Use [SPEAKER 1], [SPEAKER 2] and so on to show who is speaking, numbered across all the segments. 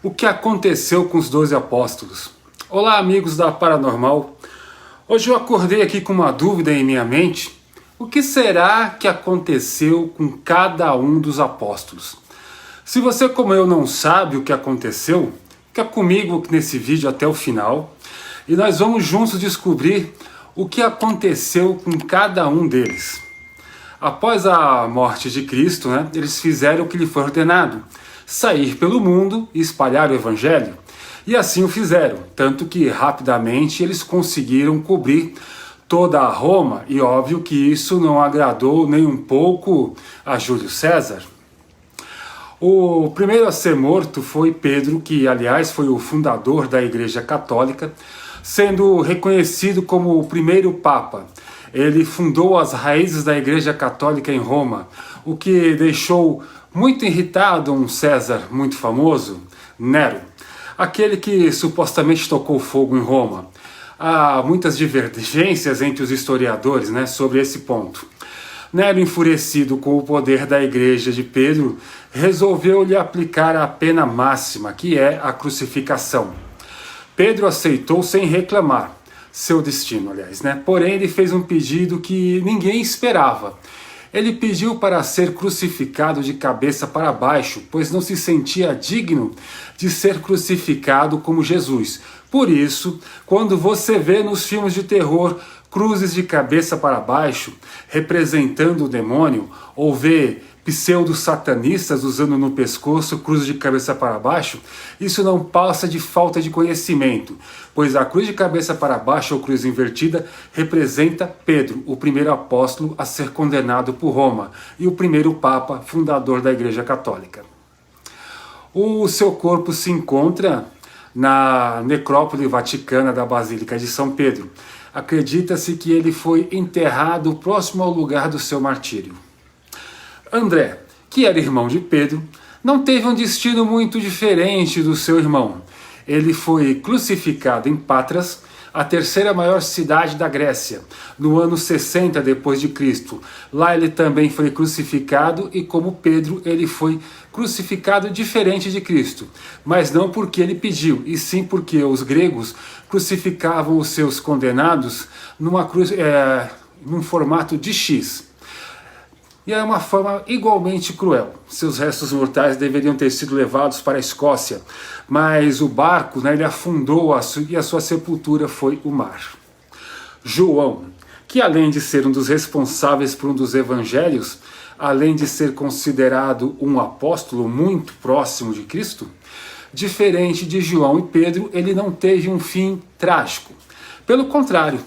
[SPEAKER 1] O que aconteceu com os 12 apóstolos? Olá, amigos da Paranormal. Hoje eu acordei aqui com uma dúvida em minha mente. O que será que aconteceu com cada um dos apóstolos? Se você, como eu, não sabe o que aconteceu, fica comigo nesse vídeo até o final e nós vamos juntos descobrir o que aconteceu com cada um deles. Após a morte de Cristo, eles fizeram o que lhe foi ordenado: sair pelo mundo e espalhar o evangelho. E assim o fizeram, tanto que rapidamente eles conseguiram cobrir toda a Roma, e óbvio que isso não agradou nem um pouco a Júlio César. O primeiro a ser morto foi Pedro, que aliás foi o fundador da Igreja Católica, sendo reconhecido como o primeiro Papa. Ele fundou as raízes da Igreja Católica em Roma, o que deixou muito irritado um César muito famoso, Nero, aquele que supostamente tocou fogo em Roma. Há muitas divergências entre os historiadores sobre esse ponto. Nero, enfurecido com o poder da Igreja de Pedro, resolveu lhe aplicar a pena máxima, que é a crucificação. Pedro aceitou sem reclamar seu destino, aliás, Porém, ele fez um pedido que ninguém esperava. Ele pediu para ser crucificado de cabeça para baixo, pois não se sentia digno de ser crucificado como Jesus. Por isso, quando você vê nos filmes de terror cruzes de cabeça para baixo, representando o demônio, ou vê pseudo-satanistas usando no pescoço cruz de cabeça para baixo, isso não passa de falta de conhecimento, pois a cruz de cabeça para baixo ou cruz invertida representa Pedro, o primeiro apóstolo a ser condenado por Roma e o primeiro Papa fundador da Igreja Católica. O seu corpo se encontra na necrópole vaticana da Basílica de São Pedro. Acredita-se que ele foi enterrado próximo ao lugar do seu martírio. André, que era irmão de Pedro, não teve um destino muito diferente do seu irmão. Ele foi crucificado em Patras, a terceira maior cidade da Grécia, no ano 60 depois de Cristo. Lá ele também foi crucificado e, como Pedro, ele foi crucificado diferente de Cristo, mas não porque ele pediu, e sim porque os gregos crucificavam os seus condenados num formato de X. E é uma forma igualmente cruel. Seus restos mortais deveriam ter sido levados para a Escócia, mas o barco ele afundou e a sua sepultura foi o mar. João, que além de ser um dos responsáveis por um dos evangelhos, além de ser considerado um apóstolo muito próximo de Cristo, diferente de João e Pedro, ele não teve um fim trágico. Pelo contrário,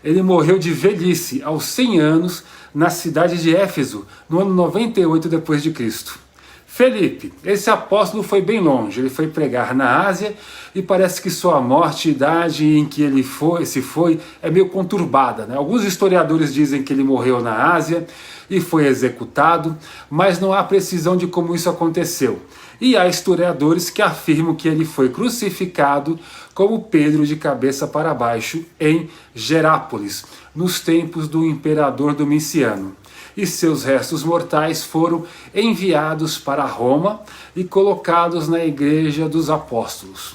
[SPEAKER 1] ele morreu de velhice, aos 100 anos, na cidade de Éfeso, no ano 98 depois de Cristo. Felipe, esse apóstolo foi bem longe, ele foi pregar na Ásia e parece que sua morte e idade em que ele se foi é meio conturbada. Alguns historiadores dizem que ele morreu na Ásia e foi executado, mas não há precisão de como isso aconteceu. E há historiadores que afirmam que ele foi crucificado como Pedro de cabeça para baixo em Gerápolis, nos tempos do imperador Domiciano. E seus restos mortais foram enviados para Roma e colocados na Igreja dos Apóstolos.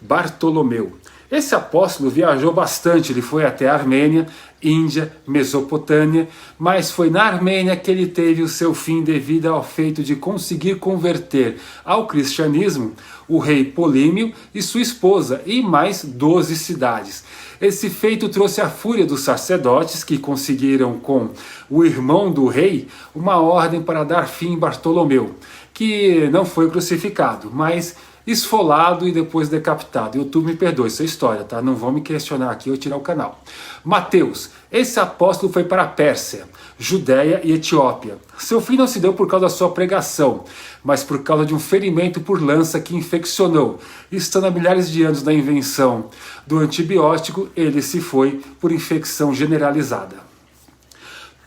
[SPEAKER 1] Bartolomeu. Esse apóstolo viajou bastante, ele foi até a Armênia, Índia, Mesopotâmia, mas foi na Armênia que ele teve o seu fim devido ao feito de conseguir converter ao cristianismo o rei Polímio e sua esposa, e mais 12 cidades. Esse feito trouxe a fúria dos sacerdotes, que conseguiram com o irmão do rei uma ordem para dar fim em Bartolomeu, que não foi crucificado, mas esfolado e depois decapitado. YouTube me perdoe, isso é história, tá? Não vão me questionar aqui ou tirar o canal. Mateus, esse apóstolo foi para a Pérsia, Judéia e Etiópia. Seu fim não se deu por causa da sua pregação, mas por causa de um ferimento por lança que infeccionou. Estando há milhares de anos da invenção do antibiótico, ele se foi por infecção generalizada.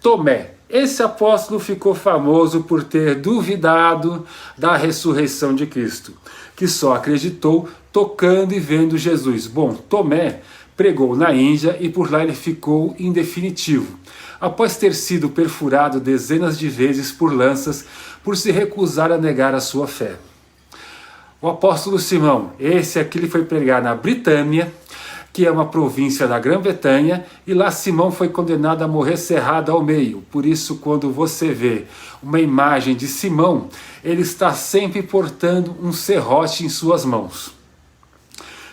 [SPEAKER 1] Tomé. Esse apóstolo ficou famoso por ter duvidado da ressurreição de Cristo, que só acreditou tocando e vendo Jesus. Bom, Tomé pregou na Índia e por lá ele ficou em definitivo, após ter sido perfurado dezenas de vezes por lanças por se recusar a negar a sua fé. O apóstolo Simão, esse aqui ele foi pregar na Britânia, que é uma província da Grã-Bretanha, e lá Simão foi condenado a morrer cerrado ao meio. Por isso, quando você vê uma imagem de Simão, ele está sempre portando um serrote em suas mãos.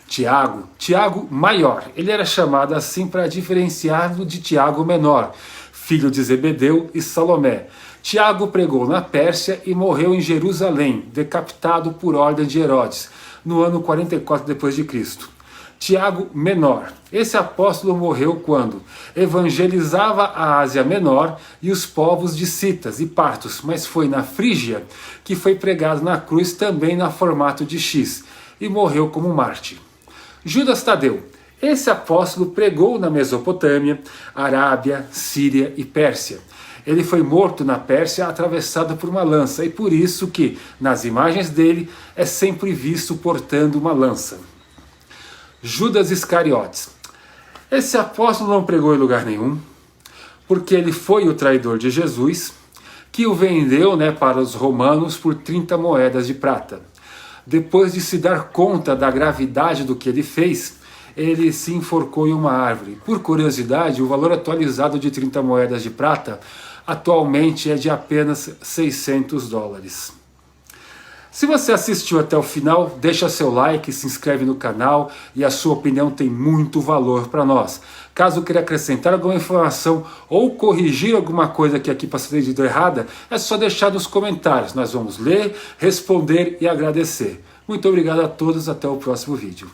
[SPEAKER 1] Tiago maior, ele era chamado assim para diferenciá-lo de Tiago menor, filho de Zebedeu e Salomé. Tiago pregou na Pérsia e morreu em Jerusalém, decapitado por ordem de Herodes, no ano 44 d.C. Tiago menor. Esse apóstolo morreu quando evangelizava a Ásia Menor e os povos de Citas e Partos, mas foi na Frígia que foi pregado na cruz também na formato de X e morreu como mártir. Judas Tadeu. Esse apóstolo pregou na Mesopotâmia, Arábia, Síria e Pérsia. Ele foi morto na Pérsia atravessado por uma lança e por isso que nas imagens dele é sempre visto portando uma lança. Judas Iscariotes. Esse apóstolo não pregou em lugar nenhum, porque ele foi o traidor de Jesus, que o vendeu para os romanos por 30 moedas de prata. Depois de se dar conta da gravidade do que ele fez, ele se enforcou em uma árvore. Por curiosidade, o valor atualizado de 30 moedas de prata atualmente é de apenas $600. Se você assistiu até o final, deixa seu like, se inscreve no canal e a sua opinião tem muito valor para nós. Caso queira acrescentar alguma informação ou corrigir alguma coisa que aqui possa ter dito errada, é só deixar nos comentários. Nós vamos ler, responder e agradecer. Muito obrigado a todos, até o próximo vídeo.